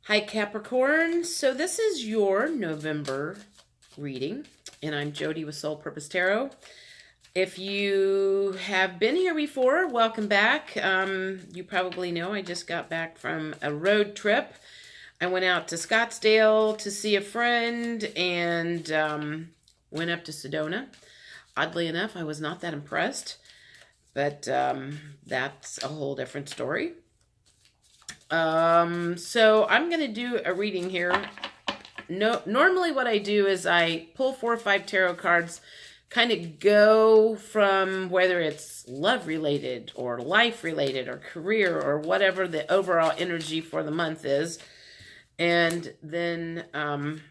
Hi, Capricorn. So this is your November reading, and I'm Jody with Soul Purpose Tarot. If you have been here before, welcome back. You probably know I just got back from a road trip. I went out to Scottsdale to see a friend and went up to Sedona. Oddly enough, I was not that impressed, but that's a whole different story. So I'm going to do a reading here. Normally what I do is I pull 4 or 5 tarot cards, kind of go from whether it's love related or life related or career or whatever the overall energy for the month is, and then kind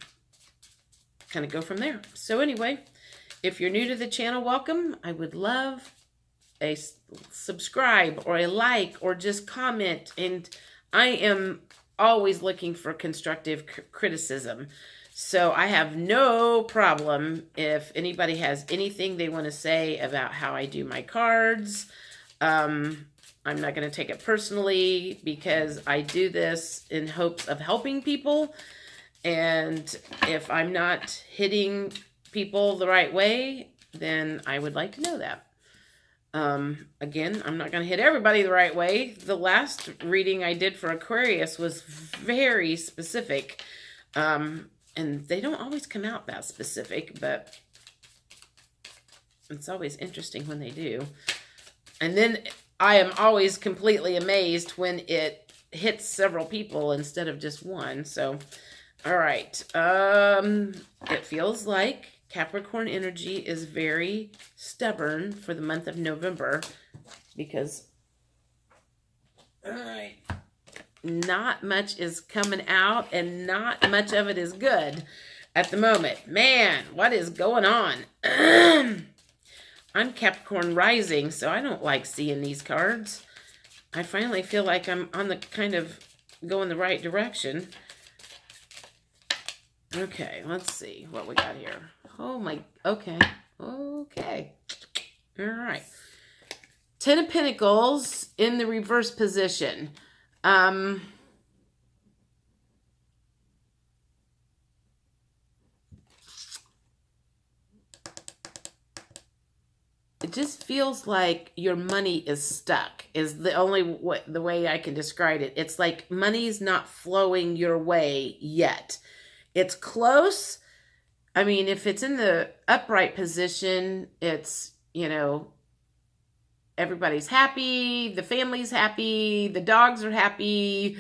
of go from there. So anyway, if you're new to the channel, welcome. I would love a subscribe or a like or just comment, and I am always looking for constructive criticism. So I have no problem if anybody has anything they want to say about how I do my cards. I'm not going to take it personally because I do this in hopes of helping people. And if I'm not hitting people the right way, then I would like to know that. Again, I'm not going to hit everybody the right way. The last reading I did for Aquarius was very specific. And they don't always come out that specific, but it's always interesting when they do. And then I am always completely amazed when it hits several people instead of just one. So, all right. It feels like Capricorn energy is very stubborn for the month of November because, all right, not much is coming out and not much of it is good at the moment. Man, what is going on? I'm Capricorn rising, so I don't like seeing these cards. I finally feel like I'm on the kind of going the right direction. Okay, let's see what we got here. Oh my, okay. All right. 10 of Pentacles in the reverse position. It just feels like your money is stuck, is the only the way I can describe it. It's like money's not flowing your way yet. It's close. I mean, if it's in the upright position, it's, you know, everybody's happy, the family's happy, the dogs are happy,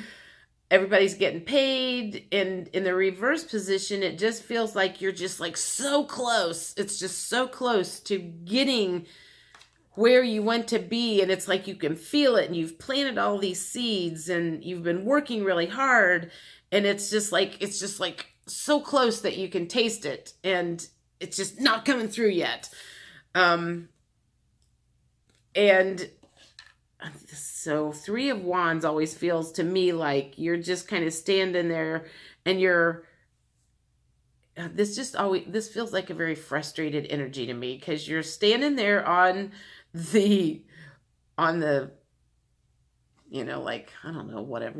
everybody's getting paid. And in the reverse position, it just feels like you're just like so close. It's just so close to getting where you want to be. And it's like you can feel it and you've planted all these seeds and you've been working really hard. And it's just like so close that you can taste it, and it's just not coming through yet. And so 3 of Wands always feels to me like you're just kind of standing there and this feels like a very frustrated energy to me, because you're standing there on the, you know, like, I don't know, whatever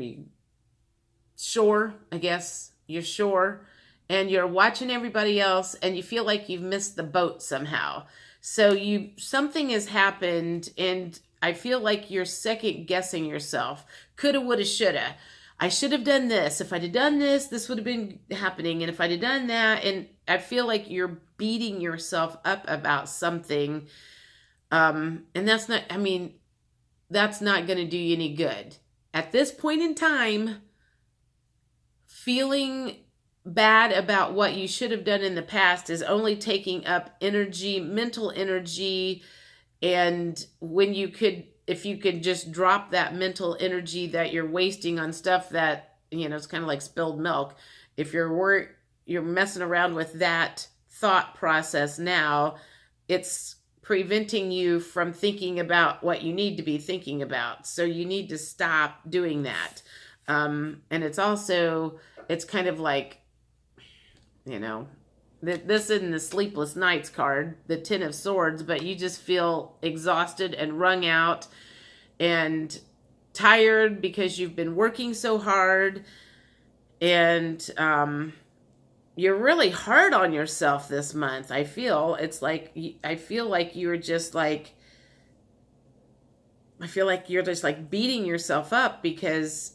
shore, I guess. You're shore, and you're watching everybody else, and you feel like you've missed the boat somehow. So something has happened, and I feel like you're second guessing yourself. Coulda, woulda, shoulda. I should have done this. If I'd have done this, this would have been happening. And if I'd have done that, and I feel like you're beating yourself up about something. And that's not, I mean, that's not going to do you any good. At this point in time, feeling bad about what you should have done in the past is only taking up energy, mental energy. And if you could just drop that mental energy that you're wasting on stuff that, you know, it's kind of like spilled milk. If you're messing around with that thought process now, it's preventing you from thinking about what you need to be thinking about. So you need to stop doing that. And it's kind of like, you know, this isn't the Sleepless Nights card, the 10 of Swords, but you just feel exhausted and wrung out and tired because you've been working so hard And you're really hard on yourself this month. I feel you're just like, I feel like you're just like beating yourself up because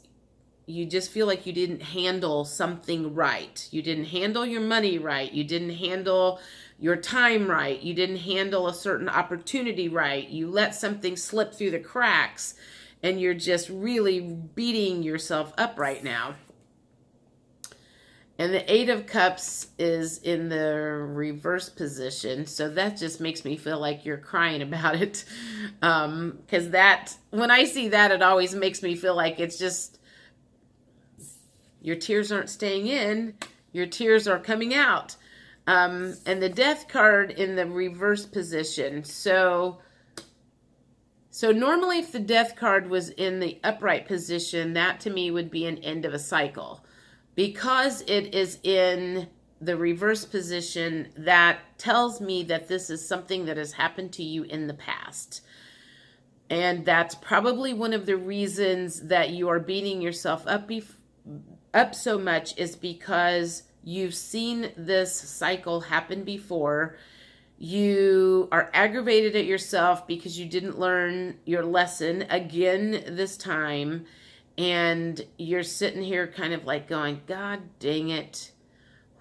you just feel like you didn't handle something right. You didn't handle your money right. You didn't handle your time right. You didn't handle a certain opportunity right. You let something slip through the cracks, and you're just really beating yourself up right now. And the Eight of Cups is in the reverse position. So that just makes me feel like you're crying about it. Because when I see that, it always makes me feel like it's just, your tears aren't staying in, your tears are coming out. And the Death card in the reverse position. So normally if the Death card was in the upright position, that to me would be an end of a cycle. Because it is in the reverse position, that tells me that this is something that has happened to you in the past. And that's probably one of the reasons that you are beating yourself up so much, is because you've seen this cycle happen before. You are aggravated at yourself because you didn't learn your lesson again this time. And you're sitting here kind of like going, God dang it.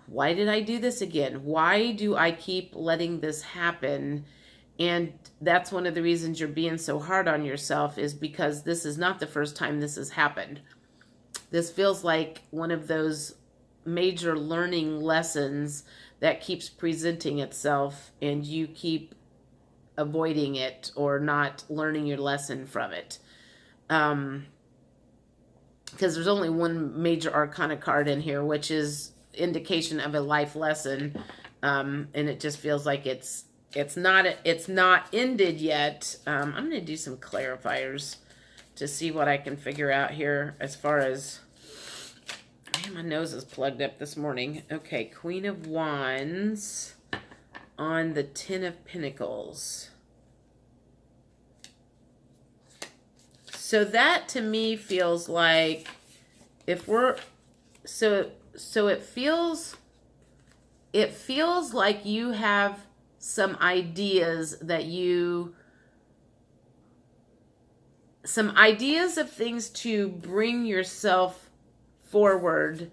Why did I do this again? Why do I keep letting this happen? And that's one of the reasons you're being so hard on yourself, is because this is not the first time this has happened. This feels like one of those major learning lessons that keeps presenting itself, and you keep avoiding it or not learning your lesson from it. Because there's only one major arcana card in here, which is indication of a life lesson. And it just feels like it's not ended yet. I'm going to do some clarifiers to see what I can figure out here as far as, man, my nose is plugged up this morning. Okay, Queen of Wands on the Ten of Pentacles. So that to me feels like, if we're, so it feels like you have some ideas of things to bring yourself forward,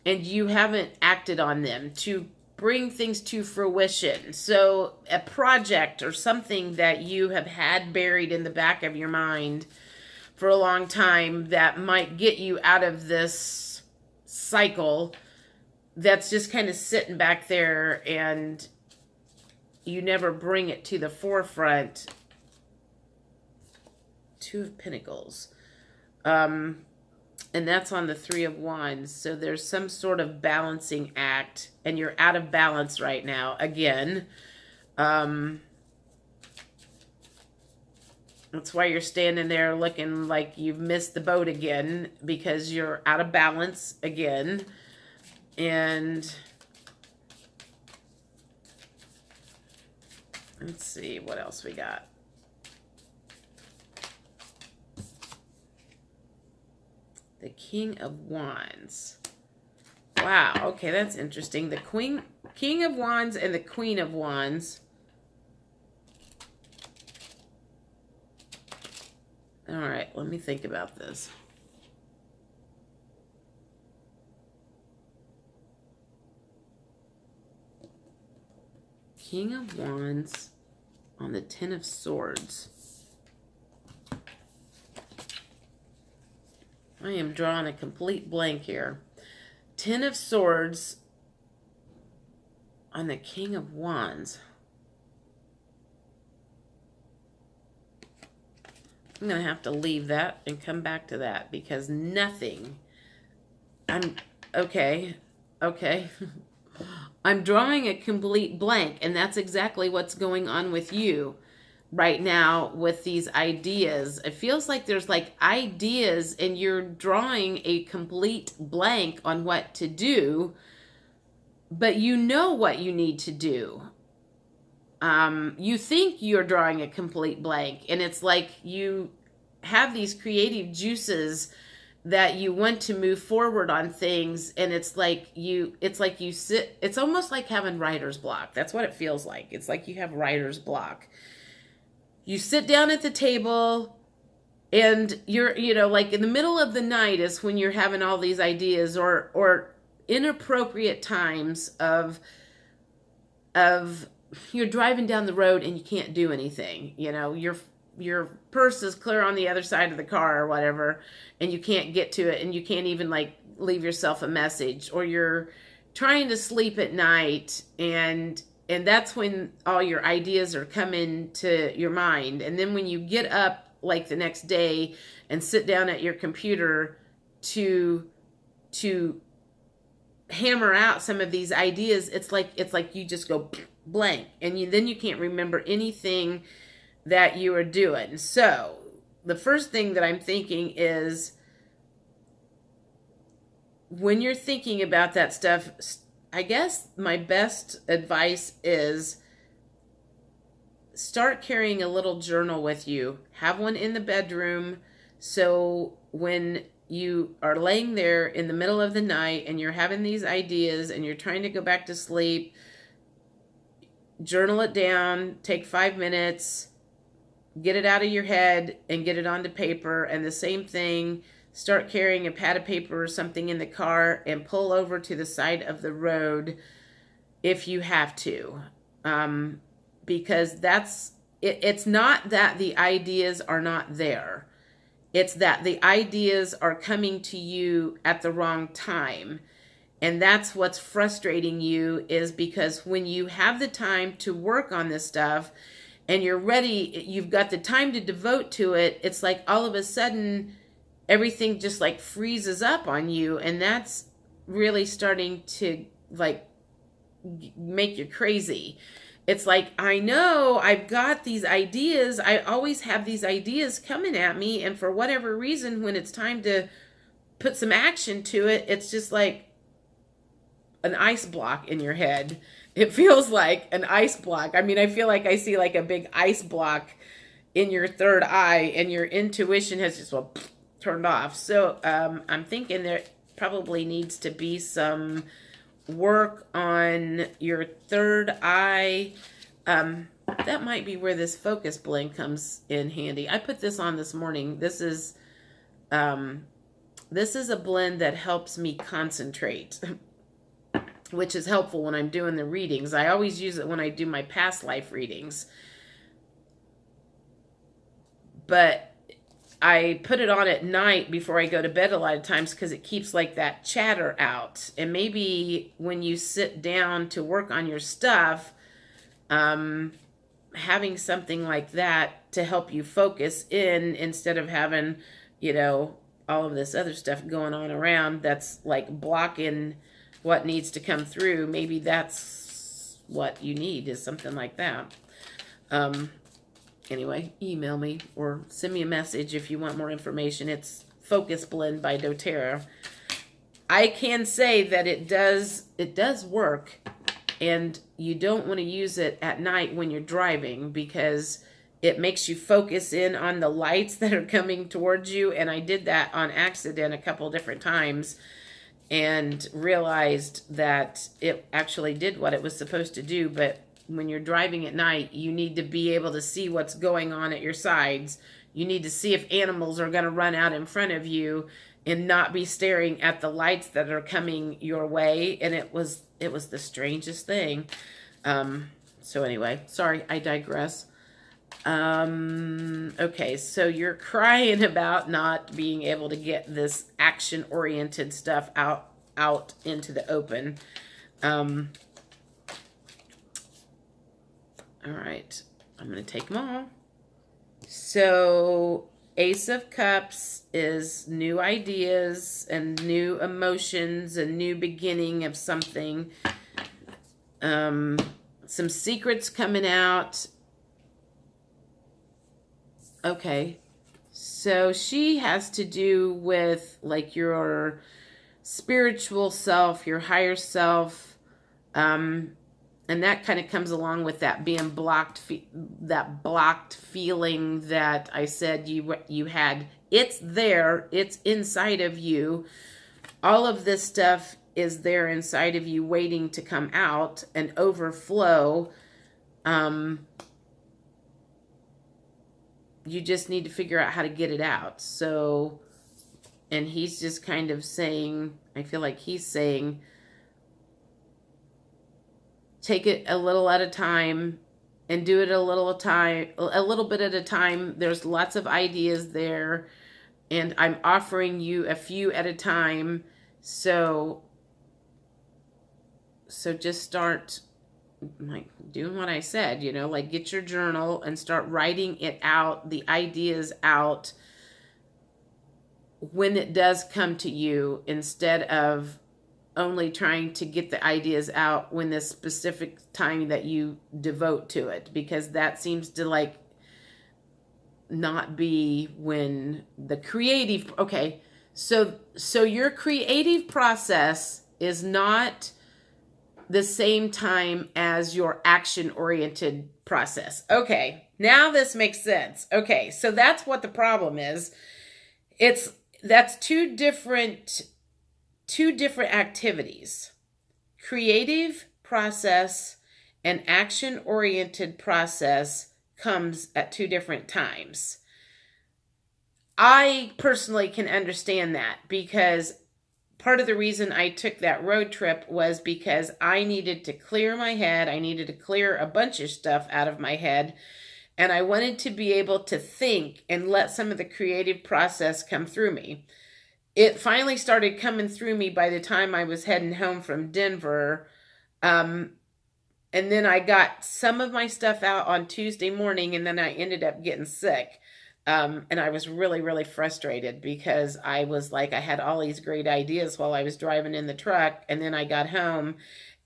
and you haven't acted on them to bring things to fruition. So a project or something that you have had buried in the back of your mind for a long time that might get you out of this cycle, that's just kind of sitting back there and you never bring it to the forefront. Two of Pentacles. And that's on the Three of Wands. So there's some sort of balancing act, and you're out of balance right now again. That's why you're standing there looking like you've missed the boat again, because you're out of balance again. And let's see what else we got. The King of Wands. Wow, okay, that's interesting. The King of Wands and the Queen of Wands. All right, let me think about this. King of Wands on the Ten of Swords. I am drawing a complete blank here. Ten of Swords on the King of Wands. I'm going to have to leave that and come back to that, because nothing. Okay. I'm drawing a complete blank, and that's exactly what's going on with you right now with these ideas. It feels like there's like ideas and you're drawing a complete blank on what to do, but you know what you need to do. You think you're drawing a complete blank, and it's like you have these creative juices that you want to move forward on things, and it's like you sit, it's almost like having writer's block. That's what it feels like. It's like you have writer's block. You sit down at the table, and you're, like in the middle of the night is when you're having all these ideas, or inappropriate times of you're driving down the road and you can't do anything. Your purse is clear on the other side of the car or whatever, and you can't get to it, and you can't even like leave yourself a message, or you're trying to sleep at night, and that's when all your ideas are coming to your mind. And then when you get up like the next day and sit down at your computer to hammer out some of these ideas, it's like you just go blank, and then you can't remember anything that you are doing. So the first thing that I'm thinking is, when you're thinking about that stuff, I guess my best advice is start carrying a little journal with you. Have one in the bedroom, so when you are laying there in the middle of the night and you're having these ideas and you're trying to go back to sleep, journal it down, take 5 minutes, get it out of your head and get it onto paper. And the same thing, start carrying a pad of paper or something in the car and pull over to the side of the road if you have to. Because it's not that the ideas are not there. It's that the ideas are coming to you at the wrong time. And that's what's frustrating you, is because when you have the time to work on this stuff and you're ready, you've got the time to devote to it, it's like all of a sudden everything just like freezes up on you, and that's really starting to like make you crazy. It's like, I know I've got these ideas. I always have these ideas coming at me, and for whatever reason, when it's time to put some action to it, it's just like an ice block in your head. It feels like an ice block. I mean, I feel like I see like a big ice block in your third eye, and your intuition has just turned off. So I'm thinking there probably needs to be some work on your third eye. That might be where this focus blend comes in handy. I put this on this morning. This is a blend that helps me concentrate, which is helpful when I'm doing the readings. I always use it when I do my past life readings, but I put it on at night before I go to bed a lot of times, because it keeps like that chatter out. And maybe when you sit down to work on your stuff, having something like that to help you focus in, instead of having, all of this other stuff going on around that's like blocking what needs to come through. Maybe that's what you need, is something like that. Anyway, email me or send me a message if you want more information. It's Focus Blend by doTERRA. I can say that it does work, and you don't want to use it at night when you're driving, because it makes you focus in on the lights that are coming towards you. And I did that on accident a couple different times, and realized that it actually did what it was supposed to do. But when you're driving at night, you need to be able to see what's going on at your sides. You need to see if animals are going to run out in front of you, and not be staring at the lights that are coming your way. And it was the strangest thing. So anyway, sorry, I digress. Okay, so you're crying about not being able to get this action-oriented stuff out into the open. All right, I'm going to take them all. So Ace of Cups is new ideas and new emotions and new beginning of something. Some secrets coming out. Okay, so she has to do with like your spiritual self, your higher self, And that kind of comes along with that being blocked, that blocked feeling that I said you had. It's there. It's inside of you. All of this stuff is there inside of you waiting to come out and overflow. You just need to figure out how to get it out. So, and he's just kind of saying, I feel like he's saying, take it a little at a time and do it a little bit at a time. There's lots of ideas there, and I'm offering you a few at a time. So just start like doing what I said, you know, like get your journal and start writing it out, the ideas out when it does come to you, instead of only trying to get the ideas out when the specific time that you devote to it, because that seems to like not be when the creative, okay, so your creative process is not the same time as your action-oriented process. Okay, now this makes sense. Okay, so that's what the problem is. That's two different activities. Creative process and action-oriented process comes at two different times. I personally can understand that, because part of the reason I took that road trip was because I needed to clear my head. I needed to clear a bunch of stuff out of my head. And I wanted to be able to think and let some of the creative process come through me. It finally started coming through me by the time I was heading home from Denver. And then I got some of my stuff out on Tuesday morning, and then I ended up getting sick. And I was really, really frustrated, because I was like, I had all these great ideas while I was driving in the truck, and then I got home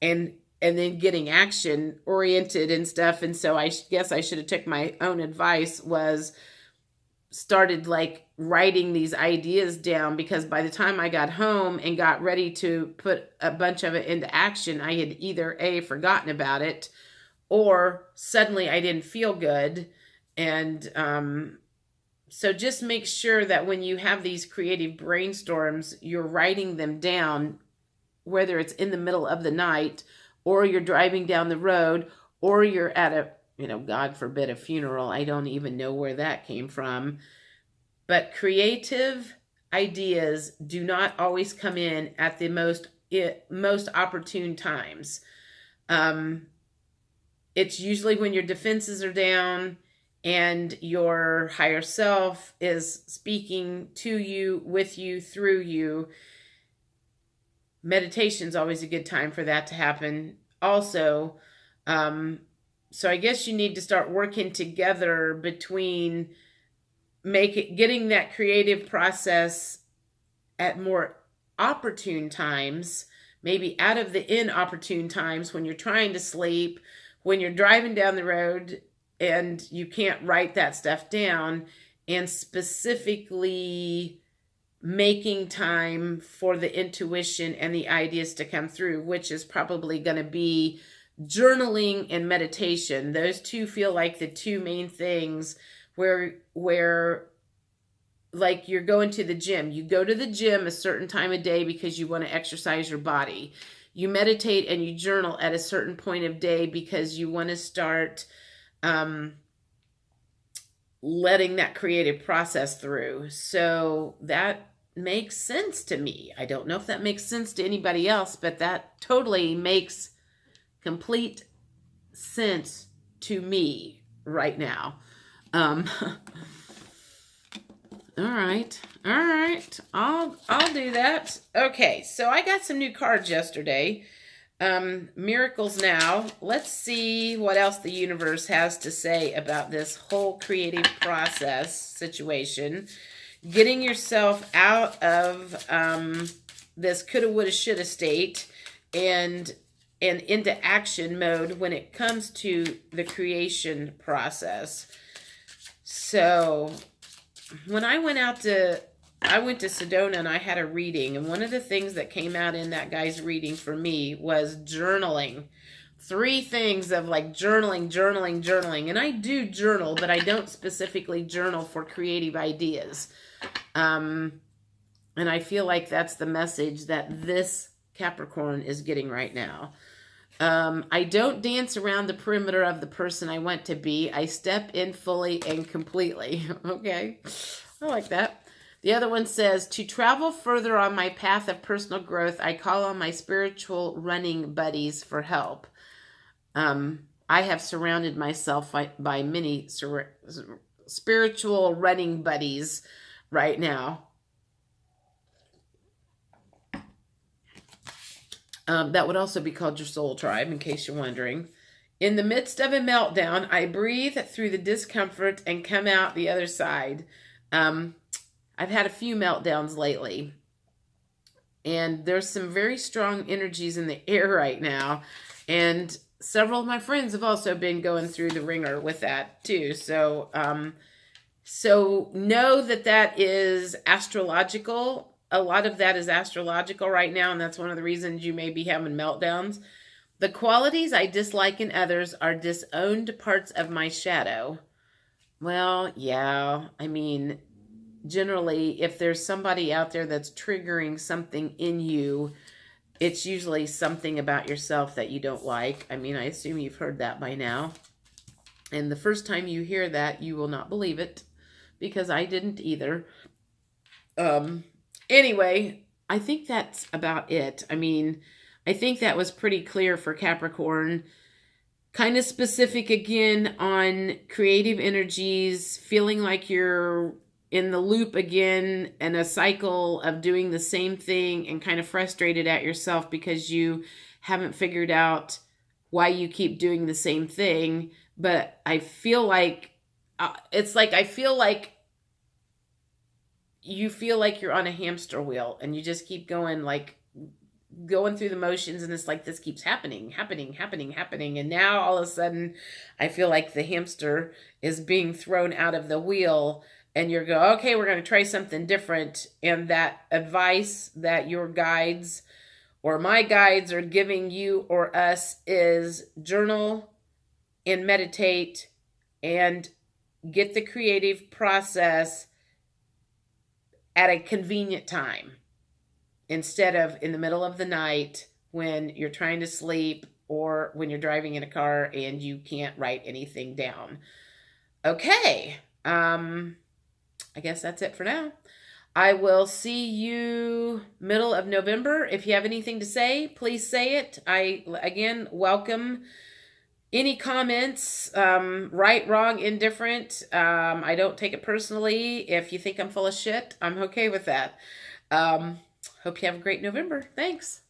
and then getting action oriented and stuff. And so I guess I should have took my own advice, was started like writing these ideas down, because by the time I got home and got ready to put a bunch of it into action, I had either A, forgotten about it, or suddenly I didn't feel good. And so just make sure that when you have these creative brainstorms, you're writing them down, whether it's in the middle of the night, or you're driving down the road, or you're at a, you know, God forbid, a funeral. I don't even know where that came from. But creative ideas do not always come in at the most opportune times. It's usually when your defenses are down and your higher self is speaking to you, with you, through you. Meditation's always a good time for that to happen also. So I guess you need to start working together between getting that creative process at more opportune times, maybe out of the inopportune times when you're trying to sleep, when you're driving down the road and you can't write that stuff down, and specifically making time for the intuition and the ideas to come through, which is probably going to be journaling and meditation. Those two feel like the two main things where like you're going to the gym. You go to the gym a certain time of day because you want to exercise your body. You meditate and you journal at a certain point of day because you want to start letting that creative process through. So that makes sense to me. I don't know if that makes sense to anybody else, but that totally makes complete sense to me right now. All right. I'll do that. Okay, so I got some new cards yesterday. Miracles Now. Let's see what else the universe has to say about this whole creative process situation. Getting yourself out of this coulda, woulda, shoulda state and into action mode when it comes to the creation process. So when I went to Sedona and I had a reading, and one of the things that came out in that guy's reading for me was journaling. 3 things of like journaling. And I do journal, but I don't specifically journal for creative ideas. And I feel like that's the message that this Capricorn is getting right now. I don't dance around the perimeter of the person I want to be. I step in fully and completely. Okay. I like that. The other one says, to travel further on my path of personal growth, I call on my spiritual running buddies for help. I have surrounded myself by many spiritual running buddies right now. That would also be called your soul tribe, in case you're wondering. In the midst of a meltdown, I breathe through the discomfort and come out the other side. I've had a few meltdowns lately, and there's some very strong energies in the air right now, and several of my friends have also been going through the ringer with that too. So know that is astrological. A lot of that is astrological right now, and that's one of the reasons you may be having meltdowns. The qualities I dislike in others are disowned parts of my shadow. Well, yeah, I mean, generally, if there's somebody out there that's triggering something in you, it's usually something about yourself that you don't like. I mean, I assume you've heard that by now. And the first time you hear that, you will not believe it, because I didn't either. Anyway, I think that's about it. I mean, I think that was pretty clear for Capricorn. Kind of specific again on creative energies, feeling like you're in the loop again and a cycle of doing the same thing and kind of frustrated at yourself because you haven't figured out why you keep doing the same thing. But I feel like, you feel like you're on a hamster wheel and you just keep going through the motions, and it's like this keeps happening. And now all of a sudden I feel like the hamster is being thrown out of the wheel, and you're going, okay, we're going to try something different. And that advice that your guides or my guides are giving you or us is journal and meditate and get the creative process at a convenient time, instead of in the middle of the night when you're trying to sleep or when you're driving in a car and you can't write anything down. Okay. I guess that's it for now. I will see you middle of November. If you have anything to say, please say it. I, again, welcome any comments, right, wrong, indifferent. I don't take it personally. If you think I'm full of shit, I'm okay with that. Hope you have a great November. Thanks.